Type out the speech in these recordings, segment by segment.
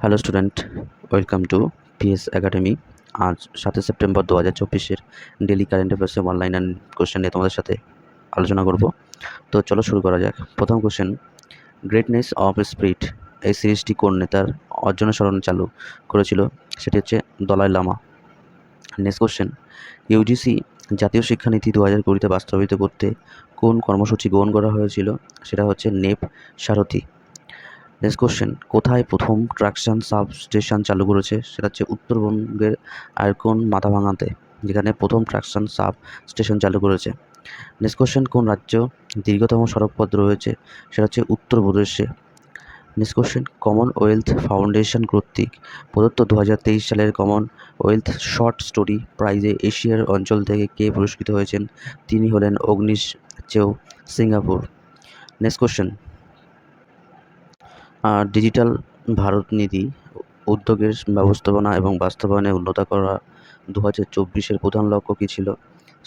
Hello student, welcome to PS academy. আজ 7 September 2024 daily current অ্যাফেয়ার্সে online and question নিয়ে তোমাদের সাথে আলোচনা করব। তো চলো শুরু করা যাক। প্রথম কোশ্চেন, গ্রেটনেস অফ স্পিরিট এই সিরিজটি কোন নেতার অর্জনের স্মরণে চালু করেছিল? সেটি হচ্ছে Dalai Lama. Next question, UGC জাতীয় শিক্ষানীতি 2020 বাস্তবায়িত করতে কোন কর্মসূচি গ্রহণ করা হয়েছিল? সেটা হচ্ছে নেপ সারথি। নেক্সট কোশ্চেন, কোথায় প্রথম ট্রাকশন সাব স্টেশন চালু করেছে? সেটা হচ্ছে উত্তরবঙ্গের আরকোন মাথাভাঙাতে, যেখানে প্রথম ট্রাকশন সাব স্টেশন চালু করেছে। নেক্সট কোশ্চেন, কোন রাজ্য দীর্ঘতম সড়কপথ রয়েছে? সেটা হচ্ছে উত্তরপ্রদেশে। নেক্সট কোশ্চেন, কমনওয়েলথ ফাউন্ডেশন কর্তৃক প্রদত্ত 2023 সালের কমনওয়েলথ শর্ট স্টোরি প্রাইজে এশিয়ার অঞ্চল থেকে কে পুরস্কৃত হয়েছেন? তিনি হলেন অগ্নিশ চেও, Singapore. Next question, digital Bharat নীতি উদ্যোগের ব্যবস্থাপনা এবং বাস্তবায়নে উন্নত করা 2024 প্রধান লক্ষ্য কী ছিল?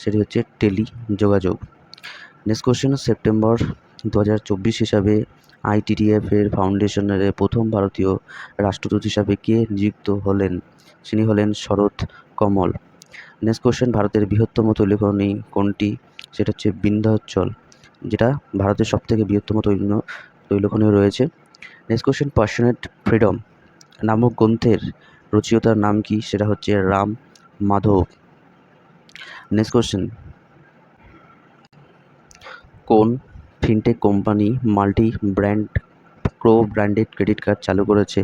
সেটি হচ্ছে টেলি যোগাযোগ। নেক্সট কোশ্চেন, সেপ্টেম্বর 2024 হিসাবে আইটিটিএফ এর ফাউন্ডেশনের প্রথম ভারতীয় রাষ্ট্রদূত হিসাবে কে নিযুক্ত হলেন? তিনি হলেন শরৎ কমল। নেক্সট কোশ্চেন, ভারতের বৃহত্তম তৈলখনি কোনটি? সেটা হচ্ছে বিন্ধ্যাচল, যেটা ভারতের সবথেকে বৃহত্তম তৈলখনি রয়েছে। নেক্সট কোশ্চেন, প্যাশনেট ফ্রিডম নামক গ্রন্থের রচয়িতার নাম কি? সেটা হচ্ছে রাম মাধব। নেক্সট কোশ্চেন, কোন ফিনটেক কোম্পানি মাল্টি ব্র্যান্ড ক্রো ব্র্যান্ডেড ক্রেডিট কার্ড চালু করেছে?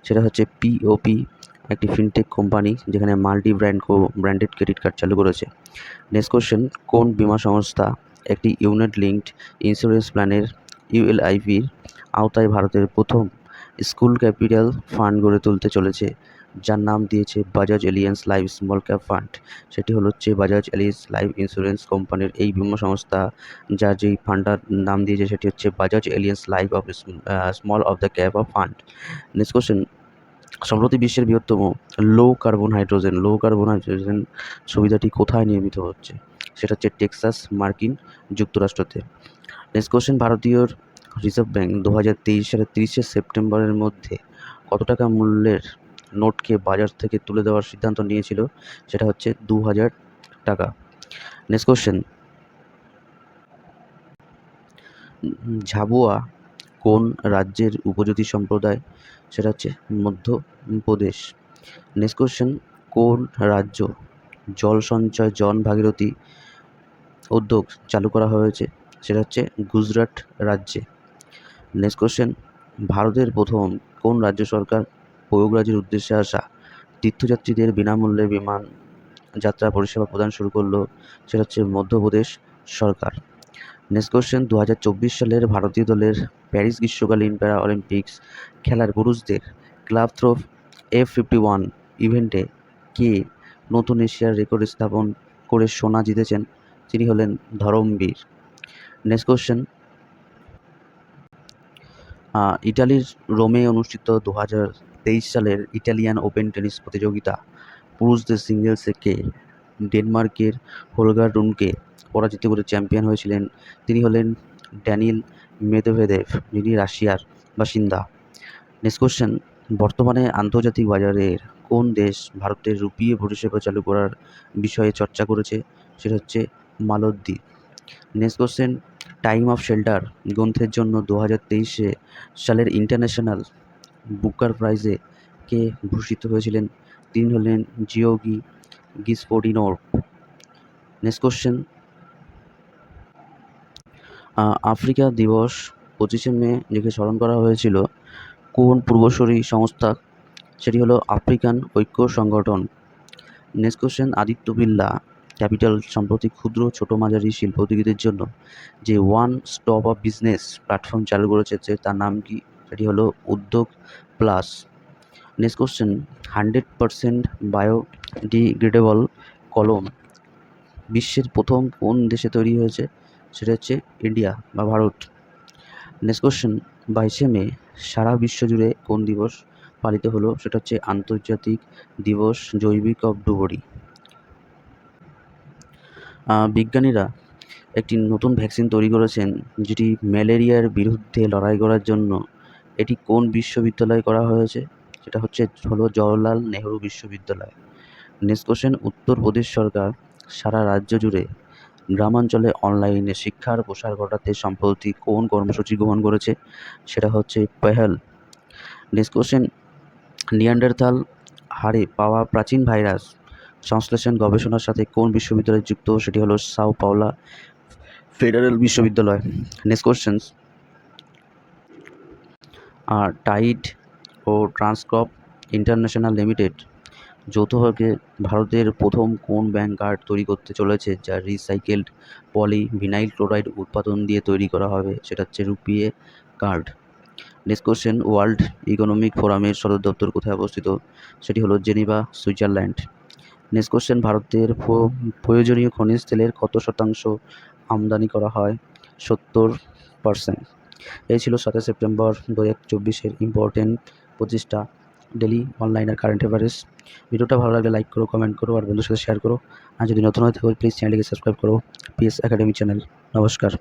সেটা হচ্ছে পিওপি, একটি ফিনটেক কোম্পানি যেখানে মাল্টি ব্র্যান্ড ক্রো ব্র্যান্ডেড ক্রেডিট কার্ড চালু করেছে। নেক্সট কোশ্চেন, কোন বীমা সংস্থা একটি ইউনিট লিঙ্কড ইন্স্যুরেন্স প্ল্যানের ইউএলআইপির আওতায় ভারতের প্রথম স্কুল ক্যাপিটাল ফান্ড গড়ে তুলতে চলেছে, যার নাম দিয়েছে Bajaj aliens life small cap fund? সেটি হচ্ছে বাজাজ এলিয়েন্স লাইফ ইন্স্যুরেন্স কোম্পানির এই বীমা সংস্থা, যার যেই ফান্ডটার নাম দিয়েছে সেটি হচ্ছে Bajaj aliens life of small of the cap of fund. Next question, সম্প্রতি বিশ্বের বৃহত্তম লো কার্বন হাইড্রোজেন সুবিধাটি কোথায় নির্মিত হচ্ছে? সেটা হচ্ছে টেক্সাস, মার্কিন যুক্তরাষ্ট্রতে। নেক্সট কোশ্চেন, ভারতীয় রিজার্ভ ব্যাঙ্ক 2023 সালের 30 সেপ্টেম্বরের মধ্যে কত টাকা মূল্যের নোটকে বাজার থেকে তুলে দেওয়ার সিদ্ধান্ত নিয়েছিল? সেটা হচ্ছে 2000 টাকা। নেক্সট কোশ্চেন, ঝাবুয়া কোন রাজ্যের উপজাতি সম্প্রদায়? সেটা হচ্ছে মধ্যপ্রদেশ। নেক্সট কোশ্চেন, কোন রাজ্য জল সঞ্চয় জন ভাগীরথী উদ্যোগ চালু করা হয়েছে? সেটা হচ্ছে গুজরাট রাজ্যে। নেক্সট কোশ্চেন, ভারতের প্রথম কোন রাজ্য সরকার প্রয়াগরাজের উদ্দেশ্যে আসা তীর্থযাত্রীদের বিনামূল্যে বিমান যাত্রা পরিষেবা প্রদান শুরু করলো? সেটা হচ্ছে মধ্যপ্রদেশ সরকার। নেক্সট কোশ্চেন, 2024 সালের ভারতীয় দলের প্যারিস গ্রীষ্মকালীন প্যারা অলিম্পিক্স খেলার পুরুষদের ক্লাব থ্রো F51 ইভেন্টে কে নতুন এশিয়ার রেকর্ড স্থাপন করে সোনা জিতেছেন? তিনি হলেন ধরমবীর। নেক্সট কোশ্চেন, ইটালির রোমে অনুষ্ঠিত 2023 সালের ইটালিয়ান ওপেন টেনিস প্রতিযোগিতা পুরুষদের সিঙ্গেলসে কে ডেনমার্কের হোলগার রুনকে পরাজিত করে চ্যাম্পিয়ন হয়েছিলেন? তিনি হলেন ড্যানিল মেদভেদেভ, যিনি রাশিয়ার বাসিন্দা। নেক্সট কোশ্চেন, বর্তমানে আন্তর্জাতিক বাজারের কোন দেশ ভারতের রুপিয়ে পরিষেবা চালু করার বিষয়ে চর্চা করেছে? সেটা হচ্ছে মালদ্বীপ। Next question, time of shelter গ্রন্থের জন্য 2023 সালের ইন্টারন্যাশনাল বুকার প্রাইজে কে ভূষিত হয়েছিলেন? তিনি হলেন জিওর্গি গিসপোডিনোভ। নেক্সট কোশ্চেন, আফ্রিকা দিবস 25 মে যাকে স্মরণ করা হয়েছিল কোন পূর্বসূরি সংস্থা? সেটি হলো আফ্রিকান ঐক্য সংগঠন। Next question, Aditya Birla capital সম্প্রতি ক্ষুদ্র ছোট মাঝারি শিল্প উদ্যোগীদের জন্য যে one stop of business platform চালু করেছে তার নাম কি? সেটি হলো উদ্যোগ প্লাস। নেক্সট কোশ্চেন, 100% বায়োডিগ্রেডেবল কলম বিশ্বের প্রথম কোন দেশে তৈরি হয়েছে? সেটা হচ্ছে ইন্ডিয়া বা ভারত। নেক্সট কোশ্চেন, 22 মে সারা বিশ্ব জুড়ে কোন দিবস পালিত হলো? সেটা হচ্ছে আন্তর্জাতিক দিবস জৈবিক অব্যবহারী। বিজ্ঞানীরা একটি নতুন ভ্যাকসিন তৈরি করেছেন যেটি ম্যালেরিয়ার বিরুদ্ধে লড়াই করার জন্য। এটি কোন বিশ্ববিদ্যালয়ে করা হয়েছে? সেটা হলো জওহরলাল নেহরু বিশ্ববিদ্যালয়। নেক্সট কোশ্চেন, উত্তরপ্রদেশ সরকার সারা রাজ্য জুড়ে গ্রামাঞ্চলে অনলাইনে শিক্ষার প্রসার ঘটাতে সম্প্রতি কোন কর্মসূচি গ্রহণ করেছে? সেটা হচ্ছে পেহেল। নেক্সট কোশ্চেন, নিয়ান্ডারথাল হাড়ে পাওয়া প্রাচীন ভাইরাস সংশ্লেষণ গবেষণার সাথে কোন বিশ্ববিদ্যালয় যুক্ত? সেটি হলো সাও পাওলা ফেডারেল বিশ্ববিদ্যালয়। নেক্সট কোশ্চেন, টাইড ও ট্রান্সকর্প ইন্টারন্যাশনাল লিমিটেড যৌথভাবে ভারতের প্রথম কোন ব্যাংক কার্ড তৈরি করতে চলেছে, যা রিসাইকেলড পলিভিনাইল ক্লোরাইড উৎপাদন দিয়ে তৈরি করা হবে? সেটা হচ্ছে রুপিয়ে card. Next question, world economic ফোরামের সদর দপ্তর কোথায় অবস্থিত? সেটি হলো জেনিভা, সুইজারল্যান্ড। নেক্সট কোশ্চেন, ভারতের প্রয়োজনীয় খনিজ তেলের কত শতাংশ আমদানি করা হয়? 70%। এই ছিল 7 সেপ্টেম্বর 2024 ইম্পর্টেন্ট 25টা ডেলি অনলাইন আর কারেন্ট অ্যাফেয়ার্স। ভিডিওটা ভালো লাগলে লাইক করো, কমেন্ট করো আর বন্ধুদের সাথে শেয়ার করো। আর যদি নতুন হয়ে থাকো প্লিজ চ্যানেলটিকে সাবস্ক্রাইব করো, পিএস একাডেমি চ্যানেল। নমস্কার।